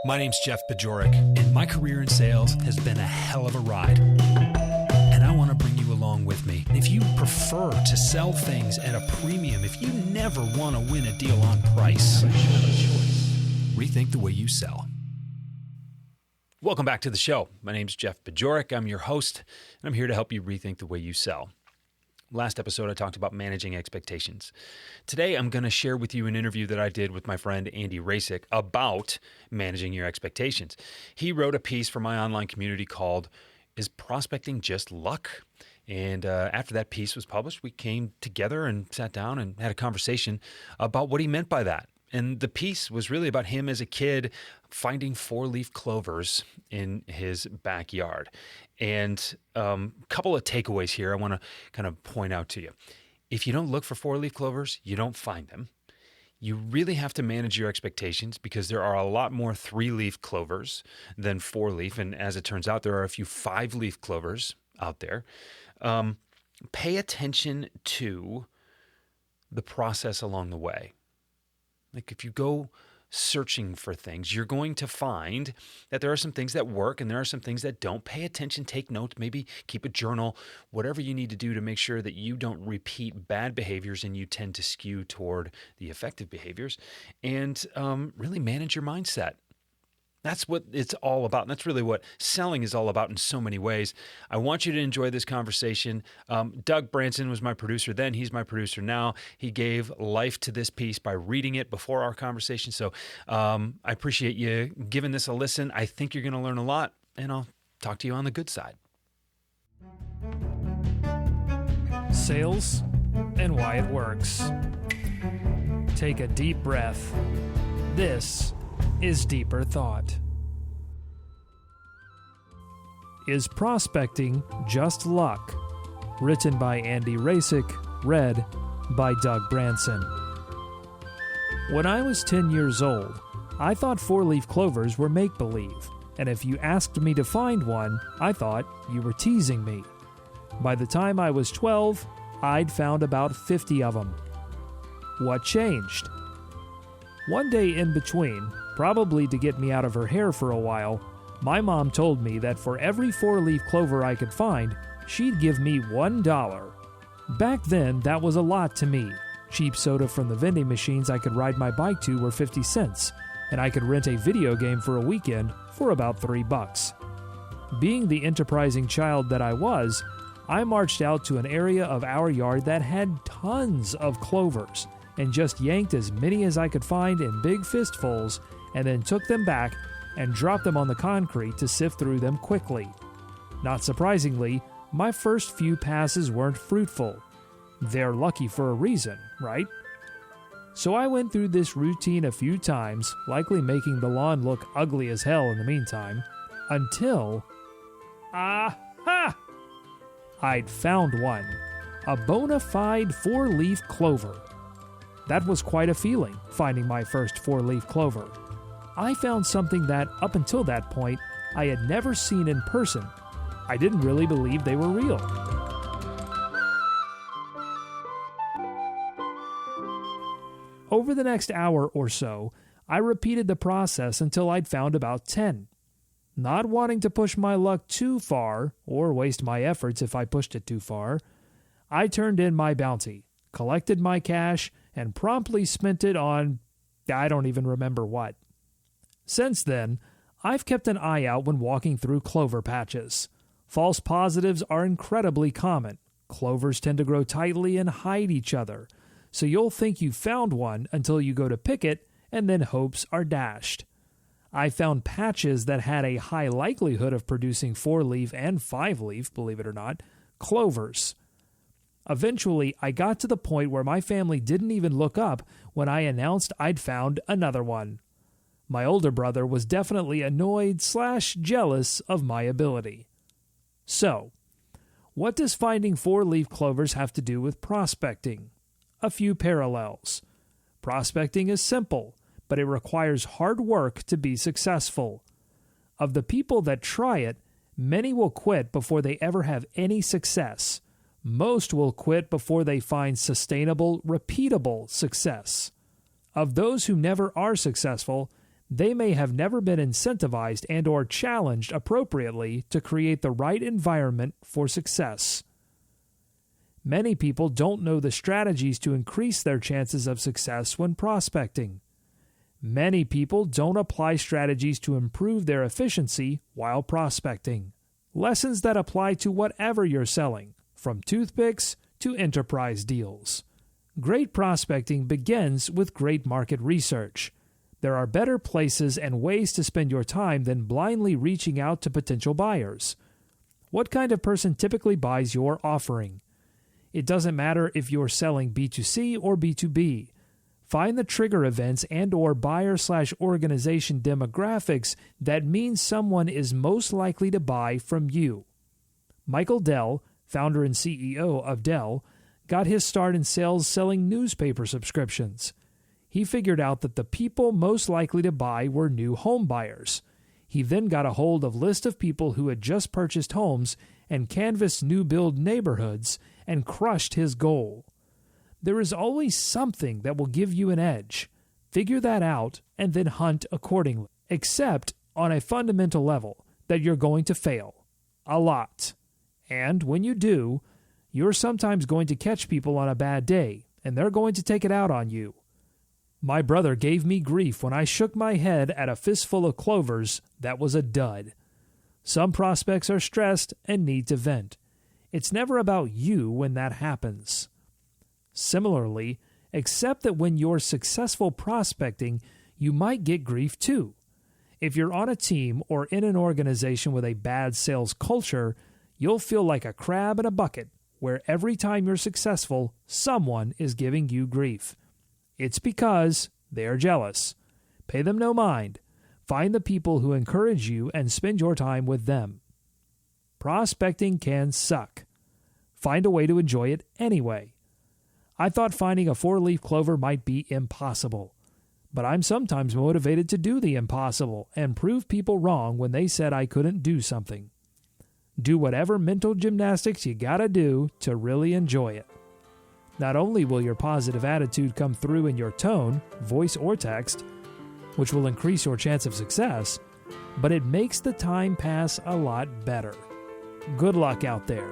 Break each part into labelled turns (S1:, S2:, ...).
S1: My name's Jeff Bajorek, and my career in sales has been a hell of a ride. And I want to bring you along with me. If you prefer to sell things at a premium, if you never want to win a deal on price, rethink the way you sell. Welcome back to the show. My name's Jeff Bajorek. I'm your host, and I'm here to help you rethink the way you sell. Last episode, I talked about managing expectations. Today, I'm going to share with you an interview that I did with my friend Andy Racic about managing your expectations. He wrote a piece for my online community called, "Is Prospecting Just Luck?" And after that piece was published, we came together and sat down and had a conversation about what he meant by that. And the piece was really about him as a kid finding four-leaf clovers in his backyard. And a couple of takeaways here I want to kind of point out to you. If you don't look for four-leaf clovers, you don't find them. You really have to manage your expectations because there are a lot more three-leaf clovers than four-leaf. And as it turns out, there are a few five-leaf clovers out there. Pay attention to the process along the way. Like if you go searching for things, you're going to find that there are some things that work and there are some things that don't. Pay attention, take notes, maybe keep a journal, whatever you need to do to make sure that you don't repeat bad behaviors and you tend to skew toward the effective behaviors, and really manage your mindset. That's what it's all about. And that's really what selling is all about in so many ways. I want you to enjoy this conversation. Doug Branson was my producer then. He's my producer now. He gave life to this piece by reading it before our conversation. So I appreciate you giving this a listen. I think you're going to learn a lot, and I'll talk to you on the good side.
S2: Sales and why it works. Take a deep breath. This is Deeper Thought. Is Prospecting Just Luck? Written by Andy Racic, read by Doug Branson. When I was 10 years old, I thought four-leaf clovers were make-believe, and if you asked me to find one, I thought you were teasing me. By the time I was 12, I'd found about 50 of them. What changed? One day in between, probably to get me out of her hair for a while, my mom told me that for every four-leaf clover I could find, she'd give me $1. Back then, that was a lot to me. Cheap soda from the vending machines I could ride my bike to were 50 cents, and I could rent a video game for a weekend for about $3. Being the enterprising child that I was, I marched out to an area of our yard that had tons of clovers, and just yanked as many as I could find in big fistfuls, and then took them back and dropped them on the concrete to sift through them quickly. Not surprisingly, my first few passes weren't fruitful. They're lucky for a reason, right? So I went through this routine a few times, likely making the lawn look ugly as hell in the meantime, until... Aha! I'd found one. A bona fide four-leaf clover. That was quite a feeling, finding my first four-leaf clover. I found something that, up until that point, I had never seen in person. I didn't really believe they were real. Over the next hour or so, I repeated the process until I'd found about 10. Not wanting to push my luck too far, or waste my efforts if I pushed it too far, I turned in my bounty, collected my cash, and promptly spent it on, I don't even remember what. Since then, I've kept an eye out when walking through clover patches. False positives are incredibly common. Clovers tend to grow tightly and hide each other, so you'll think you found one until you go to pick it, and then hopes are dashed. I found patches that had a high likelihood of producing four-leaf and five-leaf, believe it or not, clovers. Eventually, I got to the point where my family didn't even look up when I announced I'd found another one. My older brother was definitely annoyed/jealous of my ability. So, what does finding four-leaf clovers have to do with prospecting? A few parallels. Prospecting is simple, but it requires hard work to be successful. Of the people that try it, many will quit before they ever have any success. Most will quit before they find sustainable, repeatable success. Of those who never are successful, they may have never been incentivized and or challenged appropriately to create the right environment for success. Many people don't know the strategies to increase their chances of success when prospecting. Many people don't apply strategies to improve their efficiency while prospecting. Lessons that apply to whatever you're selling, from toothpicks to enterprise deals. Great prospecting begins with great market research. There are better places and ways to spend your time than blindly reaching out to potential buyers. What kind of person typically buys your offering? It doesn't matter if you're selling B2C or B2B. Find the trigger events and or buyer/organization demographics that mean someone is most likely to buy from you. Michael Dell, founder and CEO of Dell, got his start in sales selling newspaper subscriptions. He figured out that the people most likely to buy were new home buyers. He then got a hold of a list of people who had just purchased homes and canvassed new build neighborhoods and crushed his goal. There is always something that will give you an edge. Figure that out and then hunt accordingly. Except on a fundamental level that you're going to fail. A lot. And when you do, you're sometimes going to catch people on a bad day, and they're going to take it out on you. My brother gave me grief when I shook my head at a fistful of clovers that was a dud. Some prospects are stressed and need to vent. It's never about you when that happens. Similarly, accept that when you're successful prospecting, you might get grief too. If you're on a team or in an organization with a bad sales culture, you'll feel like a crab in a bucket where every time you're successful, someone is giving you grief. It's because they're jealous. Pay them no mind. Find the people who encourage you and spend your time with them. Prospecting can suck. Find a way to enjoy it anyway. I thought finding a 4-leaf clover might be impossible, but I'm sometimes motivated to do the impossible and prove people wrong when they said I couldn't do something. Do whatever mental gymnastics you gotta do to really enjoy it. Not only will your positive attitude come through in your tone, voice, or text, which will increase your chance of success, but it makes the time pass a lot better. Good luck out there.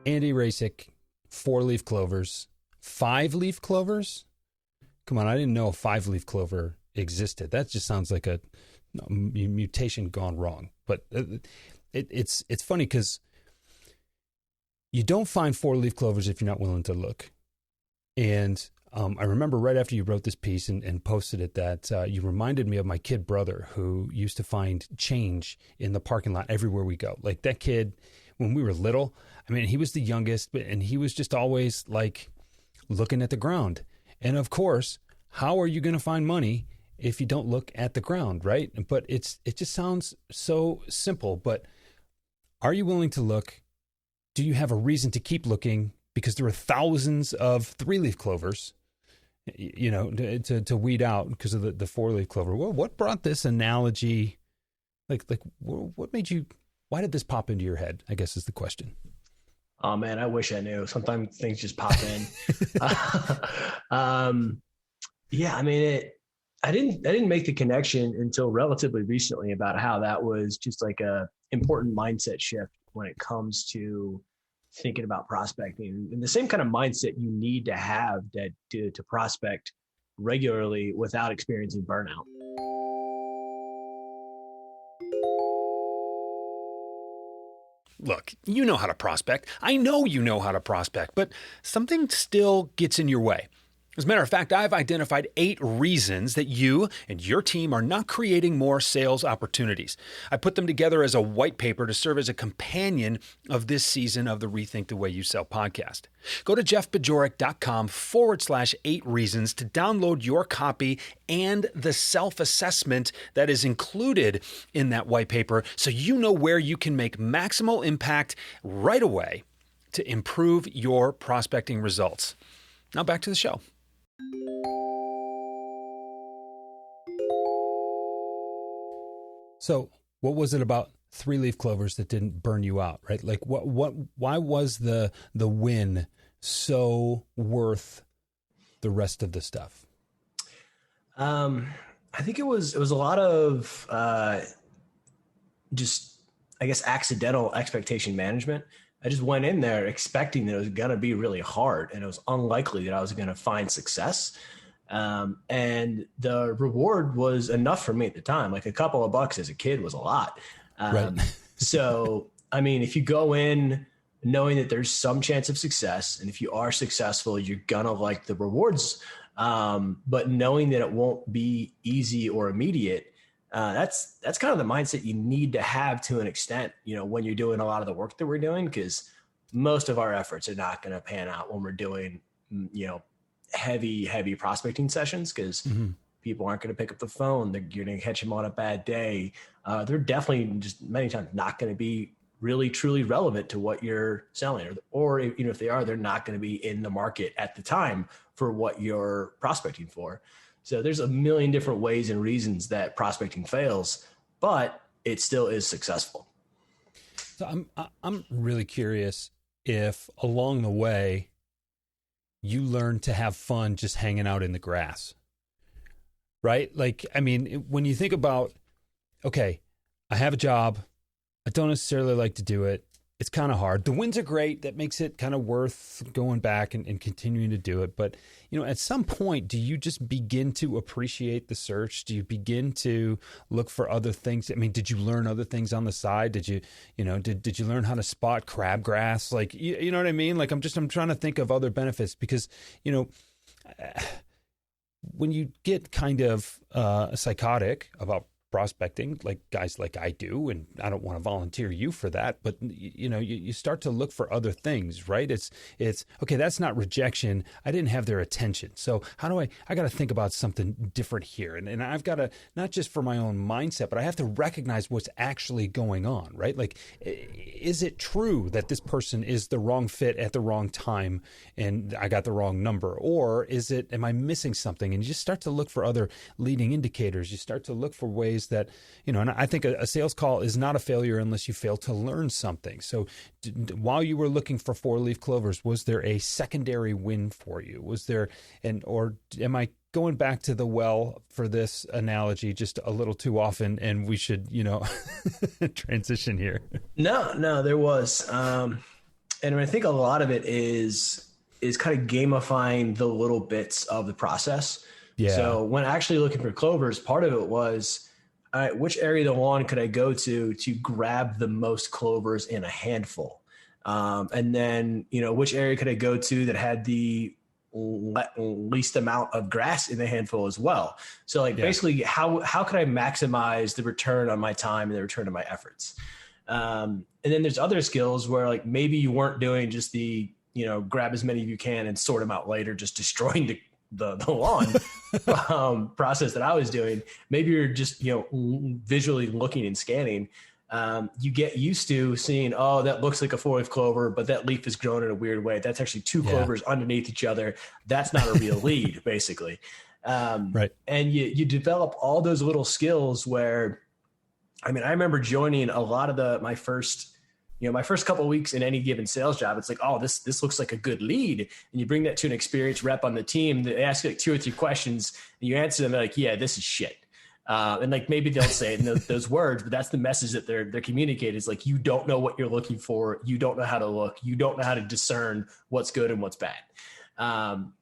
S1: Andy Racic, 4-leaf clovers, 5-leaf clovers? Come on, I didn't know a 5-leaf clover existed. That just sounds like a mutation gone wrong. But it's funny because you don't find 4-leaf clovers if you're not willing to look. And I remember right after you wrote this piece and posted it that you reminded me of my kid brother who used to find change in the parking lot everywhere we go. Like that kid, when we were little, I mean, he was the youngest, and he was just always like looking at the ground. And of course, how are you going to find money if you don't look at the ground, right? But it just sounds so simple. But are you willing to look? Do you have a reason to keep looking? Because there are thousands of 3-leaf clovers, you know, to weed out because of the 4-leaf clover. Well, what brought this analogy? Like what made you? Why did this pop into your head? I guess is the question.
S3: Oh man, I wish I knew. Sometimes things just pop in. Yeah, I mean, I didn't make the connection until relatively recently about how that was just like a important mindset shift when it comes to thinking about prospecting, and the same kind of mindset you need to have to prospect regularly without experiencing burnout.
S1: Look, you know how to prospect. I know you know how to prospect, but something still gets in your way. As a matter of fact, I've identified 8 reasons that you and your team are not creating more sales opportunities. I put them together as a white paper to serve as a companion of this season of the Rethink the Way You Sell podcast. Go to jeffbajorek.com/8 reasons to download your copy and the self-assessment that is included in that white paper so you know where you can make maximal impact right away to improve your prospecting results. Now back to the show. So what was it about 3-leaf clovers that didn't burn you out, right? Like why was the win so worth the rest of the stuff?
S3: I think it was a lot of just, I guess, accidental expectation management. I just went in there expecting that it was going to be really hard and it was unlikely that I was going to find success. And the reward was enough for me at the time. Like a couple of bucks as a kid was a lot.
S1: Right.
S3: So, I mean, if you go in knowing that there's some chance of success, and if you are successful, you're gonna like the rewards. But knowing that it won't be easy or immediate, that's kind of the mindset you need to have to an extent, when you're doing a lot of the work that we're doing, because most of our efforts are not going to pan out when we're doing, heavy prospecting sessions, because people aren't going to pick up the phone. You're going to catch them on a bad day. They're definitely just many times not going to be really truly relevant to what you're selling, or if they are, they're not going to be in the market at the time for what you're prospecting for. So there's a million different ways and reasons that prospecting fails, but it still is successful.
S1: So I'm really curious if along the way you learn to have fun just hanging out in the grass, right? Like, I mean, when you think about, okay, I have a job, I don't necessarily like to do it. It's kind of hard. The wins are great. That makes it kind of worth going back and continuing to do it. But, at some point, do you just begin to appreciate the search? Do you begin to look for other things? I mean, did you learn other things on the side? Did you, did you learn how to spot crabgrass? Like, you know what I mean? Like, I'm trying to think of other benefits because, when you get kind of psychotic about prospecting, like guys like I do, and I don't want to volunteer you for that, but you start to look for other things, right? It's okay, that's not rejection. I didn't have their attention. So how do I got to think about something different here. And I've got to, not just for my own mindset, but I have to recognize what's actually going on, right? Like, is it true that this person is the wrong fit at the wrong time and I got the wrong number? Or am I missing something? And you just start to look for other leading indicators. You start to look for ways that, and I think a sales call is not a failure unless you fail to learn something. So while you were looking for 4-leaf clovers, was there a secondary win for you? Was there, or am I going back to the well for this analogy just a little too often and we should, transition here?
S3: No, there was. And I think a lot of it is kind of gamifying the little bits of the process. Yeah. So when actually looking for clovers, part of it was, all right, which area of the lawn could I go to grab the most clovers in a handful? And then, which area could I go to that had the least amount of grass in the handful as well? So basically how could I maximize the return on my time and the return on my efforts? And then there's other skills where like maybe you weren't doing just the, grab as many as you can and sort them out later, just destroying the lawn process that I was doing. Maybe you're just, visually looking and scanning. You get used to seeing, oh, that looks like a 4-leaf clover, but that leaf is grown in a weird way. That's actually 2 clovers underneath each other. That's not a real lead, basically. Right. And you develop all those little skills where, I remember joining a lot of my first couple of weeks in any given sales job. It's like, oh, this looks like a good lead. And you bring that to an experienced rep on the team. They ask you like 2 or 3 questions and you answer them. They're like, yeah, this is shit. And like, maybe they'll say it in those words, but that's the message that they're communicating is like, you don't know what you're looking for. You don't know how to look. You don't know how to discern what's good and what's bad.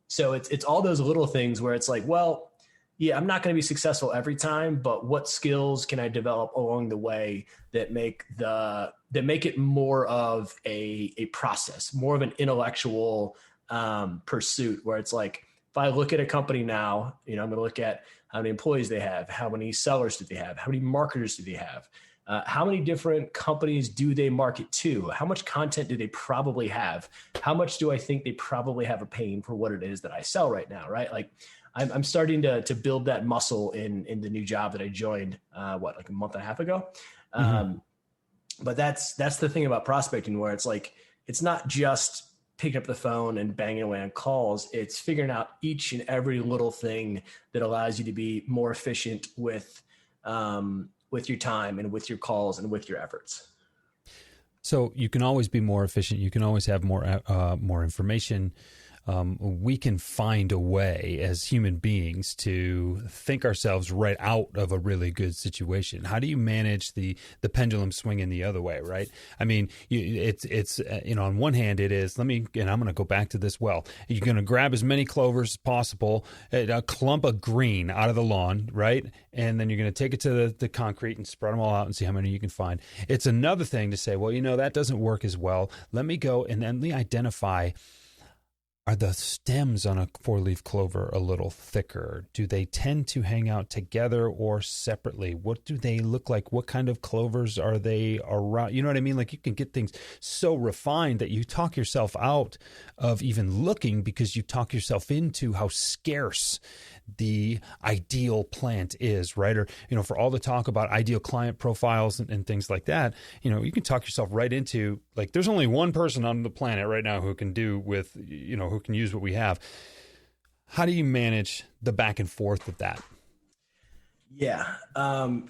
S3: So it's all those little things where it's like, well, yeah, I'm not going to be successful every time, but what skills can I develop along the way that make it more of a process, more of an intellectual pursuit, where it's like, if I look at a company now, I'm going to look at how many employees they have, how many sellers do they have, how many marketers do they have, how many different companies do they market to, how much content do they probably have, how much do I think they probably have a paying for what it is that I sell right now, right? Like, I'm starting to build that muscle in the new job that I joined, like a month and a half ago. But that's the thing about prospecting, where it's like, it's not just picking up the phone and banging away on calls. It's figuring out each and every little thing that allows you to be more efficient with your time and with your calls and with your efforts.
S1: So you can always be more efficient. You can always have more information. We can find a way as human beings to think ourselves right out of a really good situation. How do you manage the pendulum swinging the other way, right? I mean, it's on one hand it is, and I'm going to go back to this well. You're going to grab as many clovers as possible, a clump of green out of the lawn, right? And then you're going to take it to the concrete and spread them all out and see how many you can find. It's another thing to say, well, that doesn't work as well. Let me go and then identify, are the stems on a 4-leaf clover a little thicker? Do they tend to hang out together or separately? What do they look like? What kind of clovers are they around? You know what I mean? Like, you can get things so refined that you talk yourself out of even looking, because you talk yourself into how scarce the ideal plant is, right? Or, for all the talk about ideal client profiles and things like that, you can talk yourself right into, like, there's only one person on the planet right now who can do with, who can use what we have. How do you manage the back and forth of that?
S3: Yeah.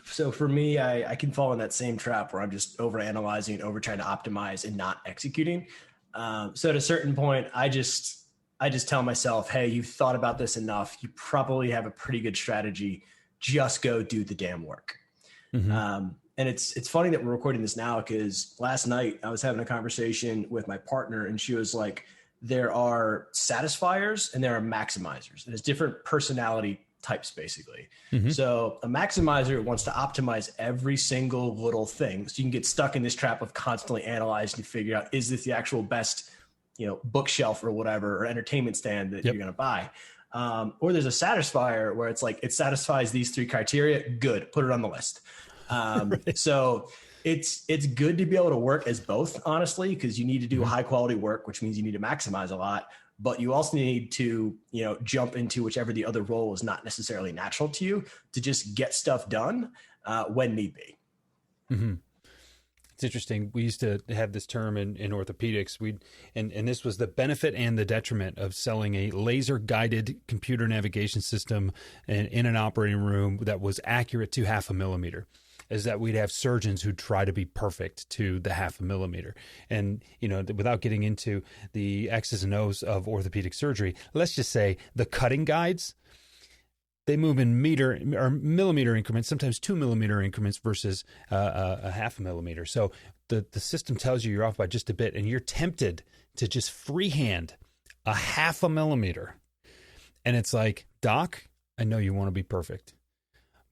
S3: So for me, I can fall in that same trap where I'm just overanalyzing, over trying to optimize and not executing. So at a certain point, I just tell myself, hey, you've thought about this enough. You probably have a pretty good strategy. Just go do the damn work. Mm-hmm. And it's funny that we're recording this now, because last night I was having a conversation with my partner, and she was like, there are satisfiers and there are maximizers. There's different personality types, basically. Mm-hmm. So a maximizer wants to optimize every single little thing. So you can get stuck in this trap of constantly analyzing to figure out, is this the actual best bookshelf or whatever, or entertainment stand that you're going to buy. Or there's a satisfier where it's like, it satisfies these 3 criteria. Good. Put it on the list. Right. So it's good to be able to work as both, honestly, because you need to do high quality work, which means you need to maximize a lot, but you also need to, jump into whichever the other role is not necessarily natural to you, to just get stuff done when need be. Mm-hmm.
S1: It's interesting. We used to have this term in orthopedics. And this was the benefit and the detriment of selling a laser-guided computer navigation system in an operating room that was accurate to 0.5 millimeter. Is that we'd have surgeons who try to be perfect to the 0.5 millimeter. And, without getting into the X's and O's of orthopedic surgery, let's just say the cutting guides, they move in meter or millimeter increments, sometimes 2 millimeter increments versus a 0.5 millimeter. So the system tells you you're off by just a bit, and you're tempted to just freehand a 0.5 millimeter. And it's like, Doc, I know you want to be perfect,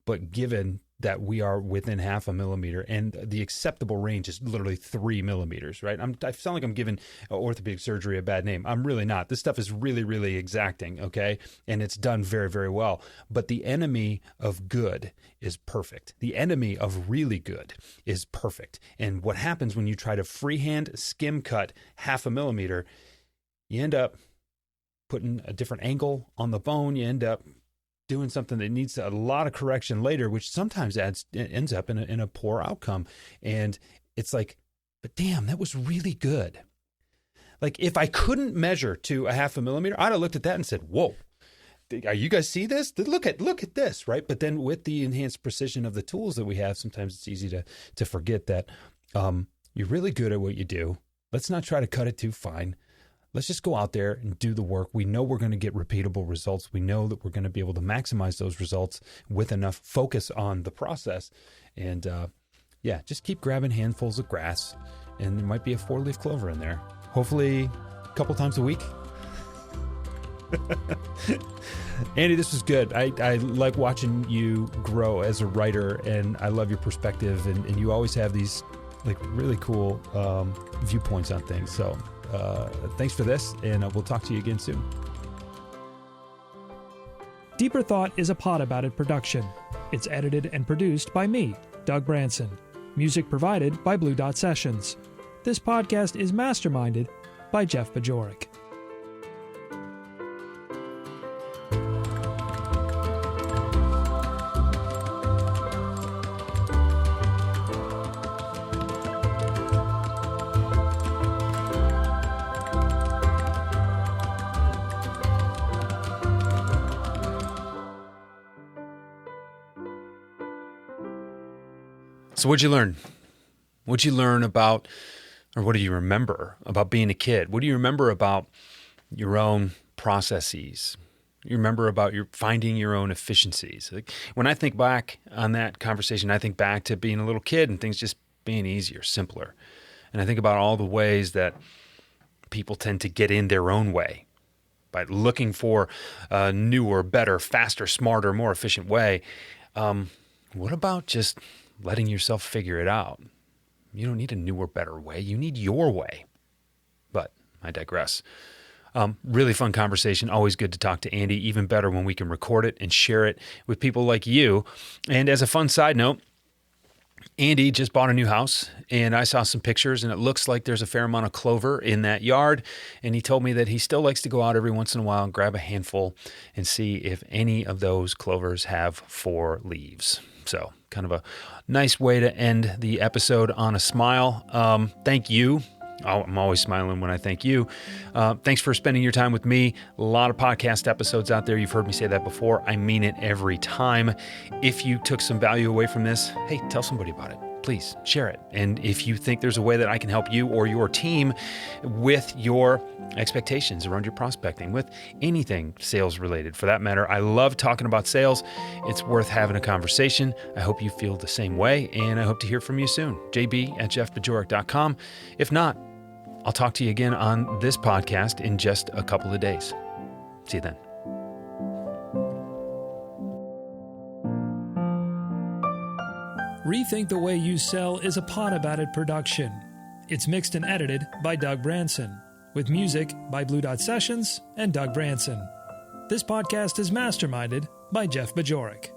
S1: but given that we are within 0.5 millimeter, and the acceptable range is literally 3 millimeters, right? I sound like I'm giving orthopedic surgery a bad name. I'm really not. This stuff is really, really exacting, okay? And it's done very, very well. But the enemy of good is perfect. The enemy of really good is perfect. And what happens when you try to freehand skim cut 0.5 millimeter, you end up putting a different angle on the bone. You end up doing something that needs a lot of correction later, which sometimes ends up in a poor outcome. And it's like, but damn, that was really good. Like, if I couldn't measure to a 0.5 millimeter, I'd have looked at that and said, whoa, are you guys see this? Look at this, right? But then with the enhanced precision of the tools that we have, sometimes it's easy to forget that you're really good at what you do. Let's not try to cut it too fine. Let's just go out there and do the work. We know we're going to get repeatable results. We know that we're going to be able to maximize those results with enough focus on the process. And just keep grabbing handfuls of grass, and there might be a 4-leaf clover in there. Hopefully a couple times a week. Andy, this was good. I like watching you grow as a writer, and I love your perspective, and you always have these like really cool viewpoints on things. So thanks for this, and we'll talk to you again soon.
S2: Deeper Thought is a Pod About It production. It's edited and produced by me, Doug Branson. Music provided by Blue Dot Sessions. This podcast is masterminded by Jeff Bajorek.
S1: So what'd you learn? What'd you learn about, or what do you remember about being a kid? What do you remember about your own processes? You remember about finding your own efficiencies? Like, when I think back on that conversation, I think back to being a little kid and things just being easier, simpler. And I think about all the ways that people tend to get in their own way by looking for a newer, better, faster, smarter, more efficient way. What about just letting yourself figure it out? You don't need a newer, better way. You need your way. But I digress. Really fun conversation. Always good to talk to Andy. Even better when we can record it and share it with people like you. And as a fun side note, Andy just bought a new house, and I saw some pictures, and it looks like there's a fair amount of clover in that yard. And he told me that he still likes to go out every once in a while and grab a handful and see if any of those clovers have 4 leaves. So kind of a nice way to end the episode on a smile. Thank you. I'm always smiling when I thank you. Thanks for spending your time with me. A lot of podcast episodes out there. You've heard me say that before. I mean it every time. If you took some value away from this, hey, tell somebody about it. Please share it. And if you think there's a way that I can help you or your team with your expectations around your prospecting, with anything sales related for that matter, I love talking about sales. It's worth having a conversation. I hope you feel the same way, and I hope to hear from you soon. jb@jeffbajorek.com. If not, I'll talk to you again on this podcast in just a couple of days. See you then.
S2: Rethink the Way You Sell is a Pod About It production. It's mixed and edited by Doug Branson, with music by Blue Dot Sessions and Doug Branson. This podcast is masterminded by Jeff Bajorek.